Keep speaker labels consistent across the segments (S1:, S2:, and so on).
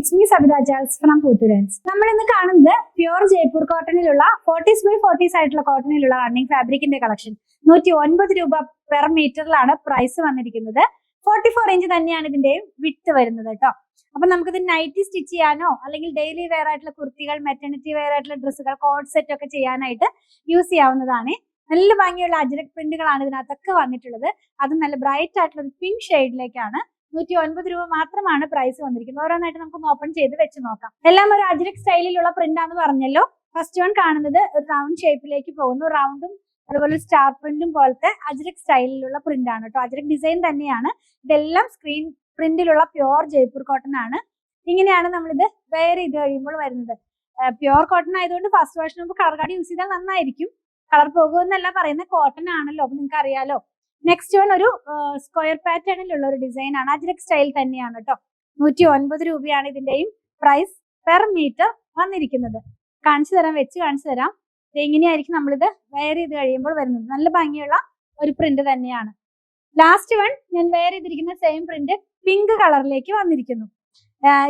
S1: It's me Sabitha ജാൽസ് from പൂത്തുരൻസ്. നമ്മൾ ഇന്ന് കാണുന്നത് pure Jaipur കോട്ടണിലുള്ള 40s by 40s ആയിട്ടുള്ള കോട്ടണിലുള്ള റണ്ണിങ് ഫാബ്രിക്കിന്റെ കളക്ഷൻ. 109 രൂപ പെർ മീറ്ററിലാണ് പ്രൈസ് വന്നിരിക്കുന്നത്. 44 ഇഞ്ച് തന്നെയാണ് ഇതിന്റെ വിഡ്ത്ത് വരുന്നത് കേട്ടോ. അപ്പൊ നമുക്കിത് നൈറ്റി സ്റ്റിച്ച് ചെയ്യാനോ അല്ലെങ്കിൽ ഡെയിലി വെയർ ആയിട്ടുള്ള കുർത്തികൾ, മെറ്റർണിറ്റി വെയർ ആയിട്ടുള്ള ഡ്രസ്സുകൾ, കോഡ് സെറ്റ് ഒക്കെ ചെയ്യാനായിട്ട് യൂസ് ചെയ്യാവുന്നതാണ്. നല്ല ഭംഗിയുള്ള അജ്രക് പ്രിന്റുകളാണ് ഇതിനകത്തൊക്കെ വന്നിട്ടുള്ളത്. അത് നല്ല ബ്രൈറ്റ് ആയിട്ടുള്ള ഒരു പിങ്ക് ഷെയ്ഡിലേക്കാണ്. 109 രൂപ മാത്രമാണ് പ്രൈസ് വന്നിരിക്കുന്നത്. ഓരോന്നായിട്ട് നമുക്ക് ഓപ്പൺ ചെയ്ത് വെച്ച് നോക്കാം. എല്ലാം ഒരു അജ്രക് സ്റ്റൈലിലുള്ള പ്രിന്റ് ആണെന്ന് പറഞ്ഞല്ലോ. ഫസ്റ്റ് വൺ കാണുന്നത് ഒരു റൗണ്ട് ഷേപ്പിലേക്ക് പോകുന്നു. റൗണ്ടും അതുപോലെ സ്റ്റാർ പ്രിന്റും പോലത്തെ അജ്രക് സ്റ്റൈലിലുള്ള പ്രിന്റ് ആണ് കേട്ടോ. അജ്രക് ഡിസൈൻ തന്നെയാണ്. ഇതെല്ലാം സ്ക്രീൻ പ്രിന്റിലുള്ള പ്യോർ ജയ്പൂർ കോട്ടൺ ആണ്. ഇങ്ങനെയാണ് നമ്മളിത് വെയർ ചെയ്ത് കഴിയുമ്പോൾ വരുന്നത്. പ്യോർ കോട്ടൺ ആയതുകൊണ്ട് ഫസ്റ്റ് വാഷിന് മുമ്പ് കളർ കാർഡ് യൂസ് ചെയ്താൽ നന്നായിരിക്കും. കളർ പോകുമെന്നല്ല പറയുന്നത്, കോട്ടൺ ആണല്ലോ, അപ്പൊ നിങ്ങൾക്ക് അറിയാലോ. നെക്സ്റ്റ് വൺ ഒരു സ്ക്വയർ പാറ്റേണിലുള്ള ഒരു ഡിസൈൻ ആണ്. അജ്രക് സ്റ്റൈൽ തന്നെയാണ് കേട്ടോ. 109 രൂപയാണ് ഇതിന്റെയും പ്രൈസ് പെർ മീറ്റർ വന്നിരിക്കുന്നത്. വെച്ച് കാണിച്ചു തരാം. എങ്ങനെയായിരിക്കും നമ്മളിത് വെയർ ചെയ്ത് കഴിയുമ്പോൾ വരുന്നത്. നല്ല ഭംഗിയുള്ള ഒരു പ്രിന്റ് തന്നെയാണ്. ലാസ്റ്റ് വൺ ഞാൻ വെയർ ചെയ്തിരിക്കുന്ന സെയിം പ്രിന്റ് പിങ്ക് കളറിലേക്ക് വന്നിരിക്കുന്നു.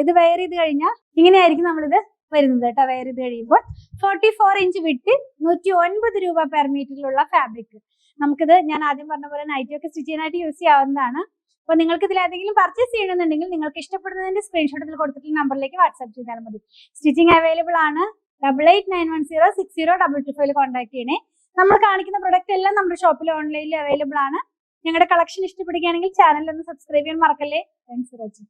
S1: ഇത് വെയർ ചെയ്ത് കഴിഞ്ഞാൽ ഇങ്ങനെയായിരിക്കും നമ്മളിത് വരുന്നത് കേട്ടോ. വെയർ ചെയ്ത് കഴിയുമ്പോൾ 44 ഇഞ്ച് വിട്ട് 109 രൂപ പെർ മീറ്ററിലുള്ള ഫാബ്രിക്. നമുക്കിത് ഞാൻ ആദ്യം പറഞ്ഞ പോലെ നൈറ്റി ഒക്കെ സ്റ്റിച്ച് ചെയ്യാനായിട്ട് യൂസ് ചെയ്യാവുന്നതാണ്. അപ്പൊ നിങ്ങൾക്ക് ഇതിൽ ഏതെങ്കിലും പർച്ചേസ് ചെയ്യണമെന്നുണ്ടെങ്കിൽ നിങ്ങൾക്ക് ഇഷ്ടപ്പെടുന്നതിന്റെ സ്ക്രീൻഷോട്ട് ഇതിൽ കൊടുത്തിട്ടുള്ള നമ്പറിലേക്ക് വാട്സ്ആപ്പ് ചെയ്താൽ മതി. സ്റ്റിച്ചിങ് അവൈലബിൾ ആണ്. 8891060225 കോൺടാക്ട് ചെയ്യണേ. നമ്മൾ കാണിക്കുന്ന പ്രൊഡക്റ്റ് എല്ലാം നമ്മുടെ ഷോപ്പിൽ ഓൺലൈനിൽ അവൈലബിൾ ആണ്. ഞങ്ങളുടെ കളക്ഷൻ ഇഷ്ടപ്പെടുകയാണെങ്കിൽ ചാനൽ ഒന്ന് സബ്സ്ക്രൈബ് ചെയ്യാൻ മറക്കല്ലേ. Thanks for watching.